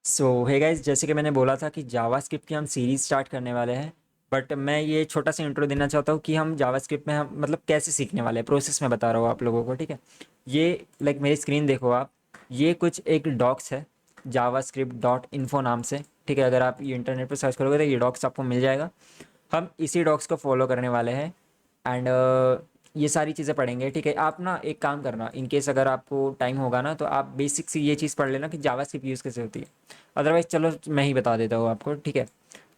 सो hey guys, जैसे कि मैंने बोला था कि जावास्क्रिप्ट की हम सीरीज़ स्टार्ट करने वाले हैं। बट मैं ये छोटा सा इंट्रो देना चाहता हूँ कि हम जावास्क्रिप्ट में हम मतलब कैसे सीखने वाले हैं, प्रोसेस में बता रहा हूँ आप लोगों को, ठीक है। ये मेरी स्क्रीन देखो आप। ये कुछ एक डॉक्स है, javascript.info नाम से, ठीक है। अगर आप ये इंटरनेट पर सर्च करोगे तो ये डॉक्स आपको मिल जाएगा। हम इसी डॉक्स को फॉलो करने वाले हैं। एंड ये सारी चीज़ें पढ़ेंगे, ठीक है। आप ना एक काम करना, इन केस अगर आपको टाइम होगा ना तो आप बेसिक सी ये चीज़ पढ़ लेना कि जावास्क्रिप्ट यूज़ कैसे होती है। अदरवाइज चलो मैं ही बता देता हूँ आपको, ठीक है।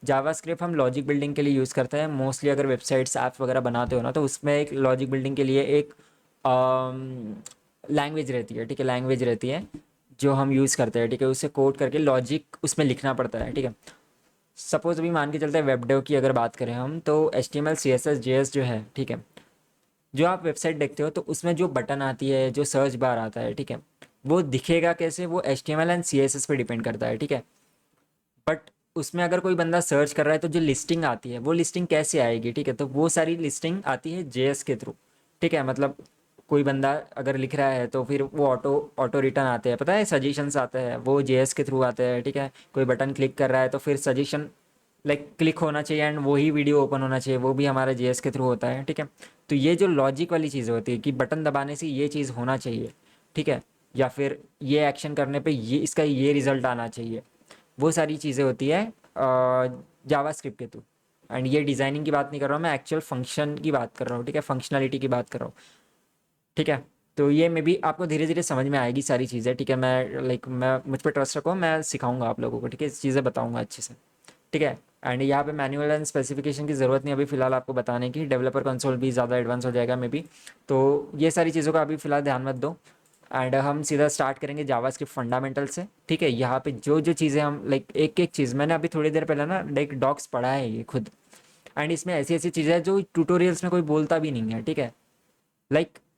जावास्क्रिप्ट हम लॉजिक बिल्डिंग के लिए यूज़ करते हैं मोस्टली। अगर वेबसाइट्स ऐप्स वगैरह बनाते हो ना तो उसमें एक लॉजिक बिल्डिंग के लिए एक लैंग्वेज रहती है, ठीक है। लैंग्वेज रहती है जो हम यूज़ करते हैं, ठीक है। उसे कोड करके लॉजिक उसमें लिखना पड़ता है, ठीक है। सपोज अभी मान के चलते हैं वेब डेव की अगर बात करें हम, तो HTML CSS JS जो है, ठीक है। जो आप वेबसाइट देखते हो तो उसमें जो बटन आती है, जो सर्च बार आता है, ठीक है, वो दिखेगा कैसे, वो HTML एंड CSS पे डिपेंड करता है, ठीक है। बट उसमें अगर कोई बंदा सर्च कर रहा है तो जो लिस्टिंग आती है वो लिस्टिंग कैसे आएगी, ठीक है। तो वो सारी लिस्टिंग आती है JS के थ्रू, ठीक है। मतलब कोई बंदा अगर लिख रहा है तो फिर वो ऑटो ऑटो रिटर्न आते हैं, पता है, सजेशंस आते हैं, वो JS के थ्रू आते हैं, ठीक है। कोई बटन क्लिक कर रहा है तो फिर सजेशन क्लिक होना चाहिए एंड वही वीडियो ओपन होना चाहिए, वो भी हमारे JS के थ्रू होता है, ठीक है। तो ये जो लॉजिक वाली चीज़ होती है कि बटन दबाने से ये चीज़ होना चाहिए, ठीक है, या फिर ये एक्शन करने पे ये इसका ये रिजल्ट आना चाहिए, वो सारी चीज़ें होती है जावास्क्रिप्ट के थ्रू। एंड ये डिज़ाइनिंग की बात नहीं कर रहा हूँ मैं, एक्चुअल फंक्शन की बात कर रहा हूँ, ठीक है, फंक्शनलिटी की बात कर रहा हूँ, ठीक है। तो ये मे भी आपको धीरे धीरे समझ में आएगी सारी चीज़ें, ठीक है। मैं मुझ पर ट्रस्ट रखो, मैं सिखाऊंगा आप लोगों को, ठीक है, इस चीज़ें बताऊंगा अच्छे से, ठीक है। एंड यहाँ पे मैनुअल एंड स्पेसिफिकेशन की ज़रूरत नहीं अभी फ़िलहाल आपको बताने की, डेवलपर कंसोल भी ज़्यादा एडवांस हो जाएगा मे बी। तो ये सारी चीज़ों का अभी फ़िलहाल ध्यान मत दो। एंड हम सीधा स्टार्ट करेंगे जावास्क्रिप्ट फंडामेंटल से, ठीक है। यहाँ पे जो जो चीज़ें हम एक एक चीज़ मैंने अभी थोड़ी देर पहले ना डॉक्स पढ़ा है ये खुद। एंड इसमें ऐसी ऐसी चीज़ें हैं जो ट्यूटोरियल्स में कोई बोलता भी नहीं है, ठीक है।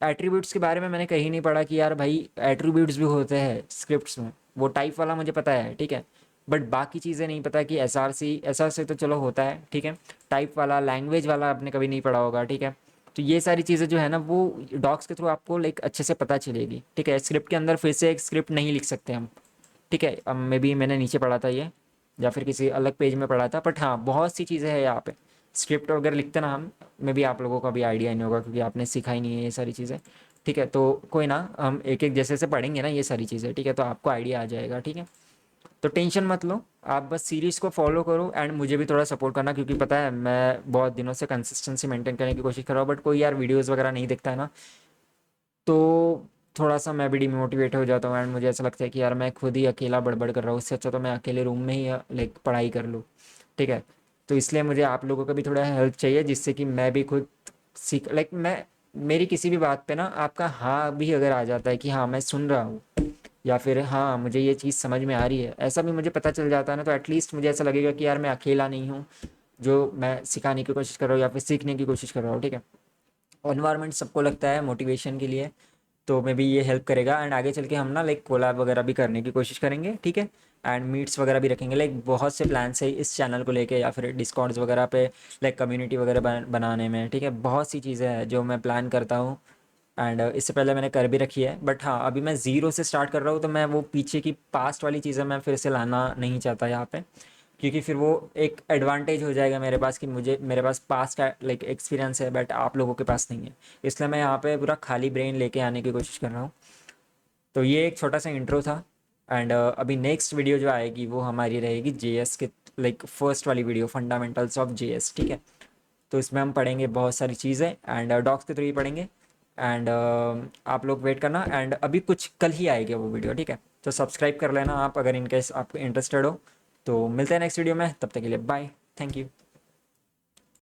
एट्रीब्यूट्स के बारे में मैंने कहीं नहीं पढ़ा कि यार भाई एट्रीब्यूट्स भी होते हैं स्क्रिप्ट्स में। वो टाइप वाला मुझे पता है, ठीक है। बट बाकी चीज़ें नहीं पता कि एस आर सी तो चलो होता है, ठीक है। टाइप वाला, लैंग्वेज वाला आपने कभी नहीं पढ़ा होगा, ठीक है। तो ये सारी चीज़ें जो है ना वो डॉक्स के थ्रू आपको अच्छे से पता चलेगी, ठीक है। स्क्रिप्ट के अंदर फिर से एक स्क्रिप्ट नहीं लिख सकते हम, ठीक है। अब मे बी मैंने नीचे पढ़ा था ये, या फिर किसी अलग पेज में पढ़ा था, बट हाँ बहुत सी चीज़ें हैं यहाँ पे। स्क्रिप्ट वगैरह लिखते ना हम, मे बी आप लोगों का भी आइडिया नहीं होगा क्योंकि आपने सीखा ही नहीं है ये सारी चीज़ें, ठीक है। तो कोई ना, हम एक एक जैसे से पढ़ेंगे ना ये सारी चीज़ें, ठीक है, तो आपको आइडिया आ जाएगा, ठीक है। तो टेंशन मत लो, आप बस सीरीज़ को फॉलो करो एंड मुझे भी थोड़ा सपोर्ट करना, क्योंकि पता है मैं बहुत दिनों से कंसिस्टेंसी मेंटेन करने की कोशिश कर रहा हूँ, बट कोई यार वीडियोज़ वगैरह नहीं देखता है ना, तो थोड़ा सा मैं भी डिमोटिवेट हो जाता हूँ। एंड मुझे ऐसा लगता है कि यार मैं खुद ही अकेला बड़बड़ कर रहा हूँ, इससे अच्छा तो मैं अकेले रूम में ही पढ़ाई कर लूँ, ठीक है। तो इसलिए मुझे आप लोगों का भी थोड़ा हेल्प चाहिए जिससे कि मैं भी खुद सीख मैं मेरी किसी भी बात पे ना आपका हाँ भी अगर आ जाता है कि हाँ मैं सुन रहा हूँ, या फिर हाँ मुझे ये चीज़ समझ में आ रही है, ऐसा भी मुझे पता चल जाता है ना, तो एटलीस्ट मुझे ऐसा लगेगा कि यार मैं अकेला नहीं हूँ जो मैं सिखाने की कोशिश कर रहा हूँ या फिर सीखने की कोशिश कर रहा हूँ, ठीक है। एनवायरनमेंट सबको लगता है मोटिवेशन के लिए, तो मे बी ये हेल्प करेगा। एंड आगे चल के हम ना कोलैब वगैरह भी करने की कोशिश करेंगे, ठीक है। एंड मीट्स वगैरह भी रखेंगे, बहुत से प्लान्स है इस चैनल को लेके, या फिर डिस्कॉर्ड्स वगैरह पे कम्युनिटी वगैरह बनाने में, ठीक है। बहुत सी चीज़ें हैं जो मैं प्लान करता हूँ। एंड इससे पहले मैंने कर भी रखी है, बट हाँ अभी मैं ज़ीरो से स्टार्ट कर रहा हूँ, तो मैं वो पीछे की पास्ट वाली चीज़ें मैं फिर से लाना नहीं चाहता यहाँ पे, क्योंकि फिर वो एक एडवांटेज हो जाएगा मेरे पास कि मुझे मेरे पास पास का एक्सपीरियंस है बट आप लोगों के पास नहीं है। इसलिए मैं यहाँ पे पूरा खाली ब्रेन लेके आने की कोशिश कर रहा हूँ। तो ये एक छोटा सा इंट्रो था। एंड अभी नेक्स्ट वीडियो जो आएगी वो हमारी रहेगी JS के, फर्स्ट वाली वीडियो, फंडामेंटल्स ऑफ JS, ठीक है। तो इसमें हम पढ़ेंगे बहुत सारी चीज़ें एंड डॉक्स के थ्रू ही पढ़ेंगे। एंड आप लोग वेट करना, एंड अभी कुछ कल ही आएगी वो वीडियो, ठीक है। तो सब्सक्राइब कर लेना आप अगर इनकेस आप इंटरेस्टेड हो। तो मिलते हैं नेक्स्ट वीडियो में, तब तक के लिए बाय, थैंक यू।